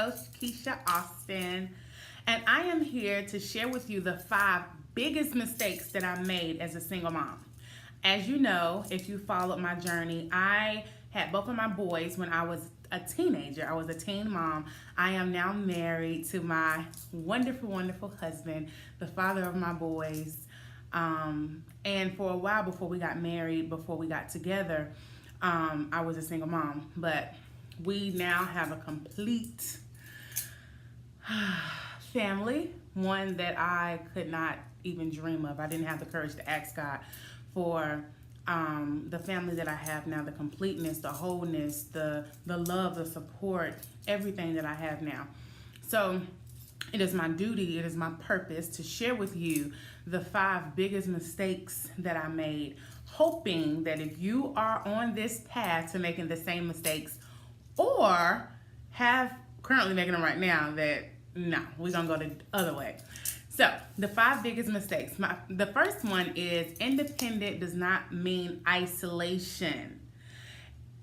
host, Keisha Austin, and I am here to share with you the 5 biggest mistakes that I made as a single mom. As you know, if you followed my journey, I had both of my boys when I was a teenager. I was a teen mom. I am now married to my wonderful, wonderful husband, the father of my boys. And for a while before we got married, before we got together, I was a single mom. But we now have a complete family, one that I could not even dream of. I didn't have the courage to ask God for the family that I have now, the completeness, the wholeness, the love, the support, everything that I have now. So it is my duty, it is my purpose to share with you the 5 biggest mistakes that I made, hoping that if you are on this path to making the same mistakes or have currently making them right now, that no, we're gonna go the other way. So the 5 biggest mistakes. The first one is independent does not mean isolation.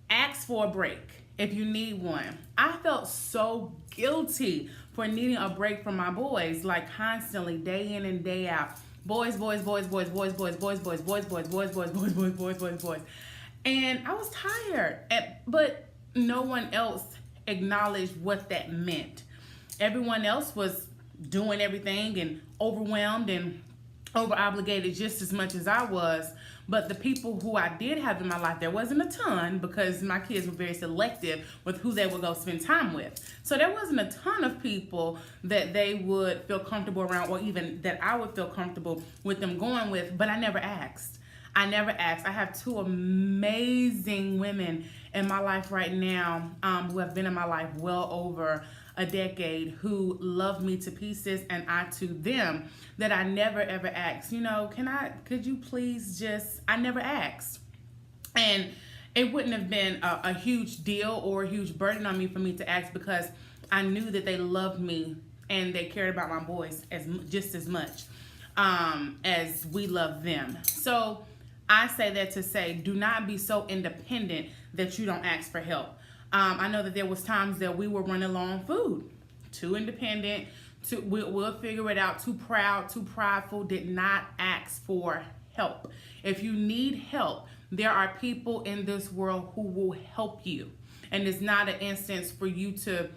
Ask for a break if you need one. I felt so guilty for needing a break from my boys, like constantly, day in and day out. Boys, boys, boys, boys, boys, boys, boys, boys, boys, boys, boys, boys, boys, boys, boys, boys, boys. And I was tired, but no one else acknowledged what that meant. Everyone else was doing everything and overwhelmed and over obligated just as much as I was. But the people who I did have in my life, there wasn't a ton because my kids were very selective with who they would go spend time with. So there wasn't a ton of people that they would feel comfortable around, or even that I would feel comfortable with them going with, but I never asked. I have 2 amazing women in my life right now who have been in my life well over a decade, who love me to pieces and I to them, that I never ever asked, could you please I never asked. And it wouldn't have been a huge deal or a huge burden on me for me to ask, because I knew that they loved me and they cared about my boys just as much as we love them. So I say that to say, do not be so independent that you don't ask for help. I know that there was times that we were running low on food, too independent, we'll figure it out, too proud, too prideful, did not ask for help. If you need help, there are people in this world who will help you. And it's not an instance for you to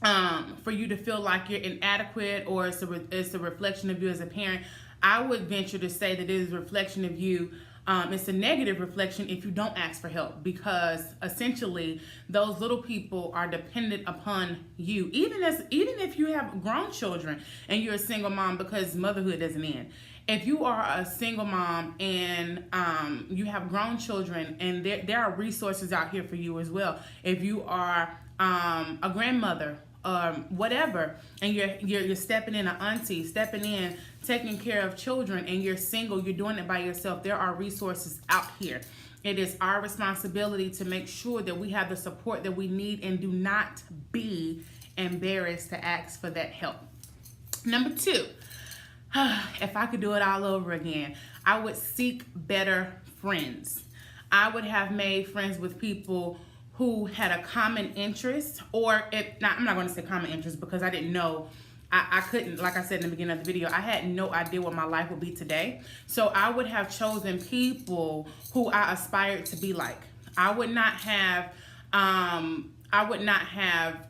feel like you're inadequate, or it's a reflection of you as a parent. I would venture to say that it is a reflection of you. It's a negative reflection if you don't ask for help, because essentially those little people are dependent upon you, even if you have grown children and you're a single mom, because motherhood doesn't end. If you are a single mom and you have grown children, and there are resources out here for you as well. If you are a grandmother, whatever, and you're stepping in, an auntie, stepping in, taking care of children, and you're single, you're doing it by yourself, there are resources out here. It is our responsibility to make sure that we have the support that we need, and do not be embarrassed to ask for that help. Number 2, if I could do it all over again, I would seek better friends. I would have made friends with people who had a common interest, or I'm not going to say common interest, because I didn't know, I couldn't, like I said in the beginning of the video, I had no idea what my life would be today. So I would have chosen people who I aspired to be like. I would not have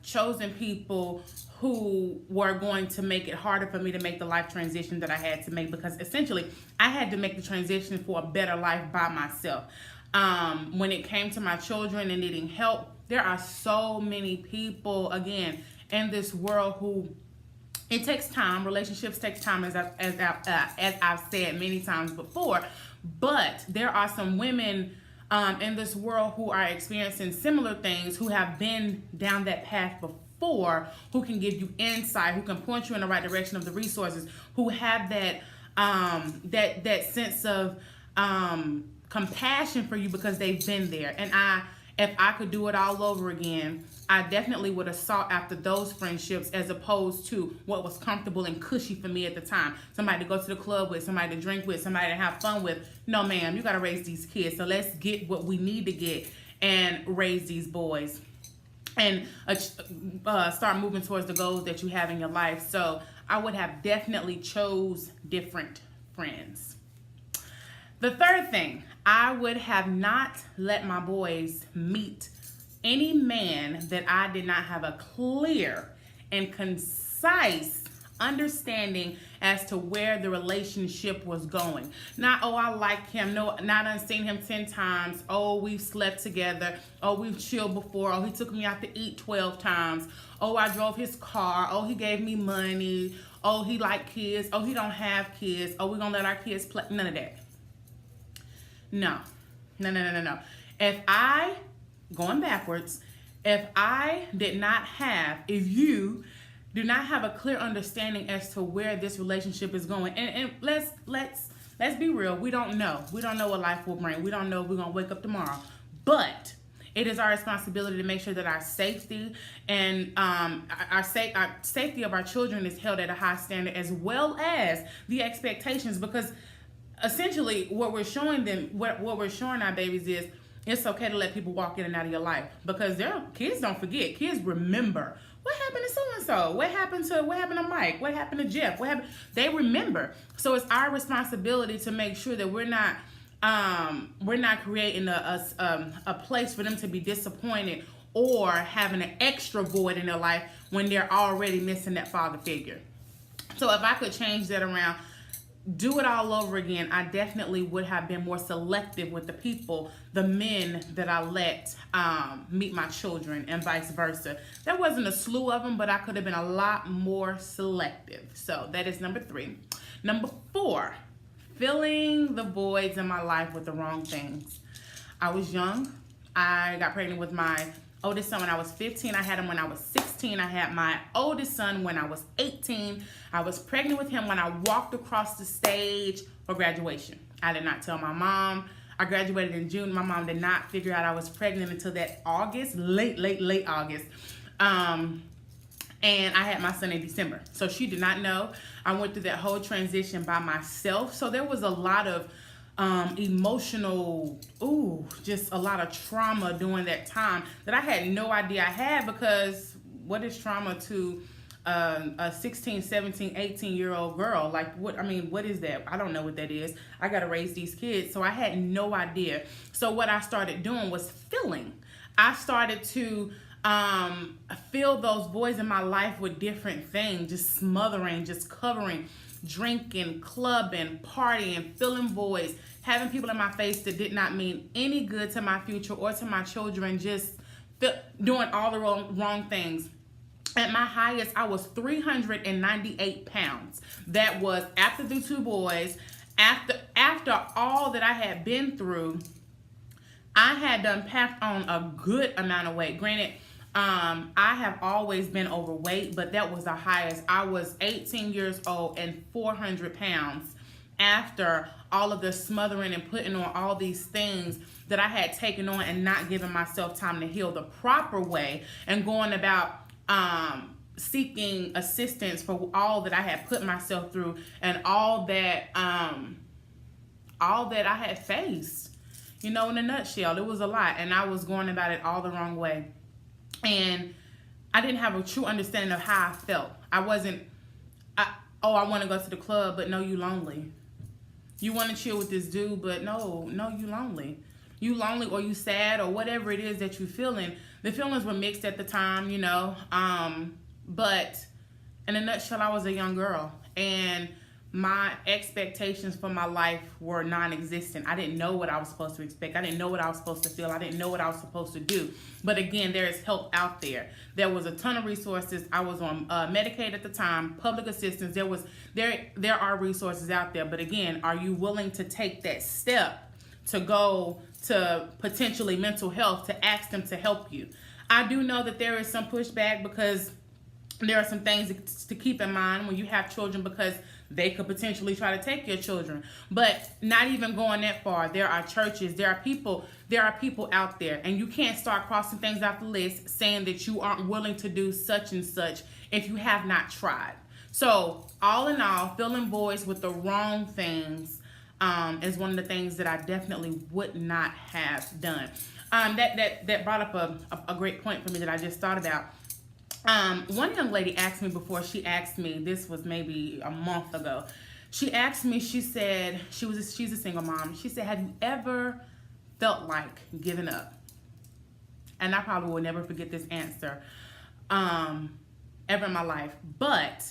chosen people who were going to make it harder for me to make the life transition that I had to make, because essentially I had to make the transition for a better life by myself. When it came to my children and needing help, there are so many people, again, in this world who, it takes time. Relationships takes time, as I've said many times before. But there are some women in this world who are experiencing similar things, who have been down that path before, who can give you insight, who can point you in the right direction of the resources, who have that sense of compassion for you because they've been there. And if I could do it all over again, I definitely would have sought after those friendships, as opposed to what was comfortable and cushy for me at the time. Somebody to go to the club with, somebody to drink with, somebody to have fun with. No, ma'am, you got to raise these kids. So let's get what we need to get and raise these boys. and start moving towards the goals that you have in your life. So I would have definitely chose different friends. The third thing, I would have not let my boys meet any man that I did not have a clear and concise understanding as to where the relationship was going. Not, oh, I like him. No, not I've seen him 10 times. Oh, we've slept together. Oh, we've chilled before. Oh, he took me out to eat 12 times. Oh, I drove his car. Oh, he gave me money. Oh, he liked kids. Oh, he don't have kids. Oh, we're going to let our kids play. None of that. No. Going backwards, if you do not have a clear understanding as to where this relationship is going, and let's be real, we don't know what life will bring. We don't know if we're going to wake up tomorrow, but it is our responsibility to make sure that our safety and our safety of our children is held at a high standard, as well as the expectations, because essentially what we're showing them, what we're showing our babies is it's okay to let people walk in and out of your life, because their kids don't forget. Kids remember. What happened to so-and-so? What happened to Mike? What happened to Jeff? They remember. So it's our responsibility to make sure that we're not creating a place for them to be disappointed or having an extra void in their life when they're already missing that father figure. So if I could change that around, do it all over again, I definitely would have been more selective with the men that I let meet my children, and vice versa. There wasn't a slew of them, but I could have been a lot more selective. So that is number 3. Number 4, filling the voids in my life with the wrong things. I was young. I got pregnant with my oldest son when I was 15. I had him when I was 16. I had my oldest son when I was 18. I was pregnant with him when I walked across the stage for graduation. I did not tell my mom. I graduated in June. My mom did not figure out I was pregnant until that August, late August. And I had my son in December. So she did not know. I went through that whole transition by myself. So there was a lot of emotional, just a lot of trauma during that time that I had no idea I had, because what is trauma to a 16, 17, 18-year-old girl? Like, what is that? I don't know what that is. I got to raise these kids. So I had no idea. So what I started doing was filling. I started to fill those voids in my life with different things, just smothering, just covering, drinking, clubbing, partying, filling voids, having people in my face that did not mean any good to my future or to my children, just doing all the wrong things. At my highest, I was 398 pounds. That was after the 2 boys, after all that I had been through. I had done packed on a good amount of weight. Granted, I have always been overweight, but that was the highest. I was 18 years old and 400 pounds after all of the smothering and putting on all these things that I had taken on and not giving myself time to heal the proper way, and going about seeking assistance for all that I had put myself through and all that I had faced. In a nutshell, it was a lot, and I was going about it all the wrong way. And I didn't have a true understanding of how I felt. I want to go to the club, but no, you lonely. You want to chill with this dude, but no, you lonely. You lonely, or you sad, or whatever it is that you're feeling. The feelings were mixed at the time, but in a nutshell, I was a young girl, and my expectations for my life were non-existent. I didn't know what I was supposed to expect. I didn't know what I was supposed to feel. I didn't know what I was supposed to do. But again, there is help out there. There was a ton of resources. I was on Medicaid at the time, public assistance. There are resources out there. But again, are you willing to take that step to go to potentially mental health to ask them to help you? I do know that there is some pushback, because there are some things to keep in mind when you have children, because they could potentially try to take your children. But not even going that far, there are churches, there are people out there, and you can't start crossing things off the list saying that you aren't willing to do such and such if you have not tried. So all in all, filling voids with the wrong things is one of the things that I definitely would not have done. That brought up a great point for me that I just thought about. One young lady asked me before, she asked me, this was maybe a month ago. She asked me, she said, she's a single mom. She said, have you ever felt like giving up? And I probably will never forget this answer ever in my life. But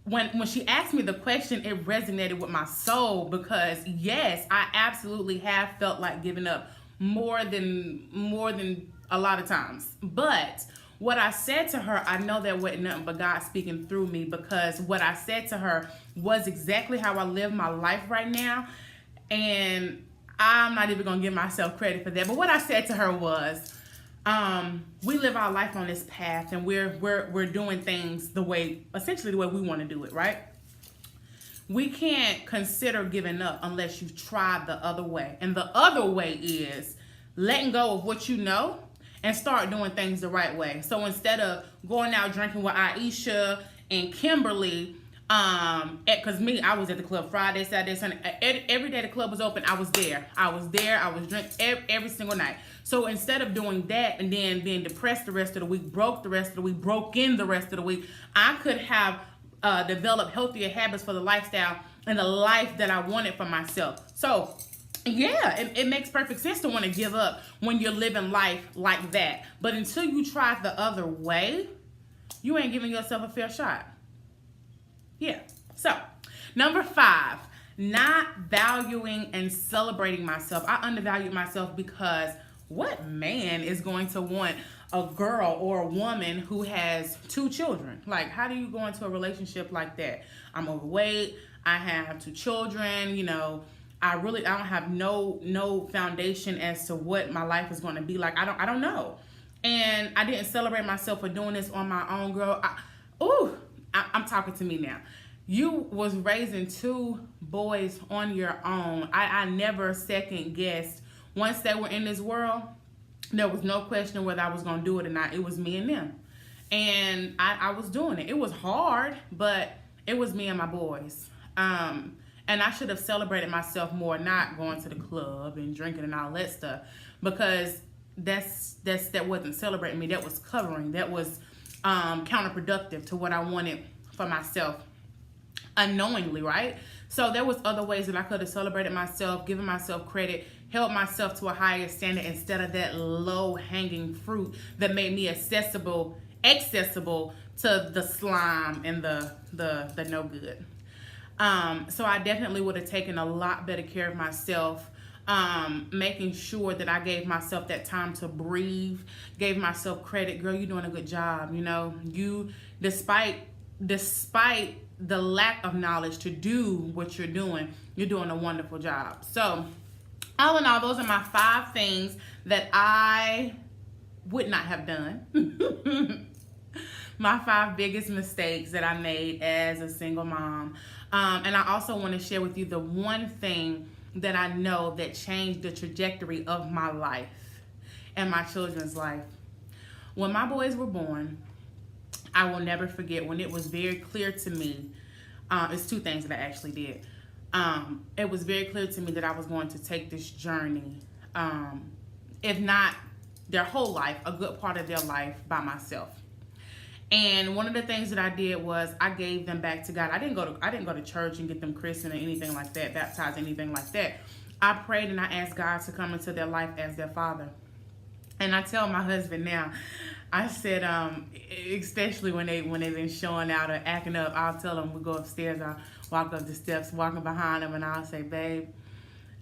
when she asked me the question, it resonated with my soul, because yes, I absolutely have felt like giving up more than a lot of times. But what I said to her, I know that wasn't nothing but God speaking through me, because what I said to her was exactly how I live my life right now. And I'm not even gonna give myself credit for that. But what I said to her was, we live our life on this path, and we're doing things essentially the way we want to do it, right? We can't consider giving up unless you've tried the other way. And the other way is letting go of what you know and start doing things the right way. So instead of going out drinking with Aisha and Kimberly, because I was at the club Friday, Saturday, Sunday. Every day the club was open, I was there. I was drinking every single night. So instead of doing that and then being depressed the rest of the week, broke the rest of the week, broke in the rest of the week, I could have developed healthier habits for the lifestyle and the life that I wanted for myself. So yeah, it makes perfect sense to want to give up when you're living life like that. But until you try it the other way, you ain't giving yourself a fair shot. Yeah. So, number 5, not valuing and celebrating myself. I undervalued myself because what man is going to want a girl or a woman who has 2 children? Like, how do you go into a relationship like that? I'm overweight. I have 2 children. You know, I don't have no foundation as to what my life is going to be like. I don't know. And I didn't celebrate myself for doing this on my own, girl. I'm talking to me now. You was raising 2 boys on your own. I never second guessed. Once they were in this world, there was no question whether I was going to do it or not. It was me and them. And I was doing it. It was hard, but it was me and my boys. And I should have celebrated myself more, not going to the club and drinking and all that stuff, because that wasn't celebrating me. That was covering. That was counterproductive to what I wanted for myself unknowingly, right? So there was other ways that I could have celebrated myself, given myself credit, held myself to a higher standard instead of that low-hanging fruit that made me accessible to the slime and the no good. So I definitely would have taken a lot better care of myself, making sure that I gave myself that time to breathe, gave myself credit. Girl, you're doing a good job. You know, you, despite the lack of knowledge to do what you're doing a wonderful job. So all in all, those are my 5 things that I would not have done. My 5 biggest mistakes that I made as a single mom. And I also want to share with you the one thing that I know that changed the trajectory of my life and my children's life. When my boys were born, I will never forget when it was very clear to me. It's 2 things that I actually did. It was very clear to me that I was going to take this journey, if not their whole life, a good part of their life by myself. And one of the things that I did was I gave them back to God. I didn't go to church and get them christened or anything like that, baptized, anything like that. I prayed and I asked God to come into their life as their father. And I tell my husband now, I said, especially when they've been showing out or acting up, I'll tell them we go upstairs, I'll walk up the steps, walking behind them, and I'll say, babe,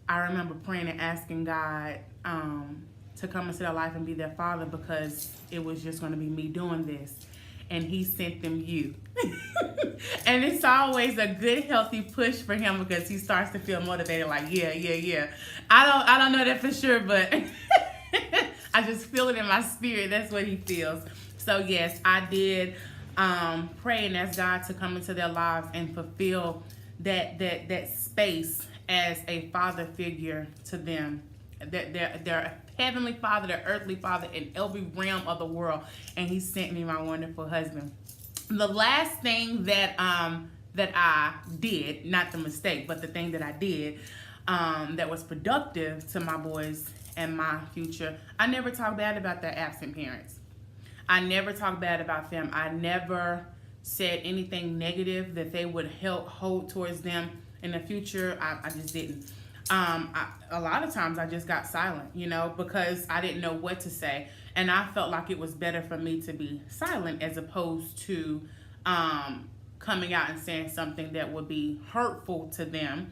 I remember praying and asking God to come into their life and be their father, because it was just going to be me doing this. And he sent them you. And it's always a good, healthy push for him, because he starts to feel motivated, like, yeah. I don't know that for sure, but I just feel it in my spirit. That's what he feels. So yes, I did pray and ask God to come into their lives and fulfill that space as a father figure to them. Their heavenly father, their earthly father in every realm of the world. And he sent me my wonderful husband. The last thing that that I did, not the mistake, but the thing that I did that was productive to my boys and my future, I never talk bad about their absent parents. I never talk bad about them. I never said anything negative that they would hold towards them in the future. I just didn't. A lot of times I just got silent, you know, because I didn't know what to say. And I felt like it was better for me to be silent as opposed to coming out and saying something that would be hurtful to them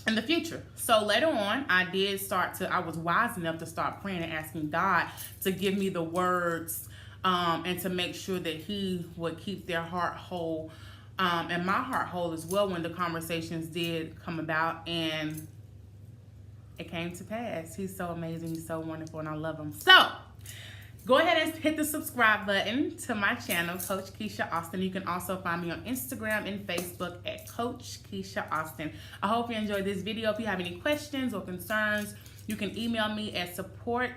in the future. So later on, I was wise enough to start praying and asking God to give me the words and to make sure that He would keep their heart whole and my heart whole as well when the conversations did come about, and it came to pass. He's so amazing, he's so wonderful, and I love him. So go ahead and hit the subscribe button to my channel, Coach Keisha Austin. You can also find me on Instagram and Facebook at Coach Keisha Austin. I hope you enjoyed this video. If you have any questions or concerns, you can email me at support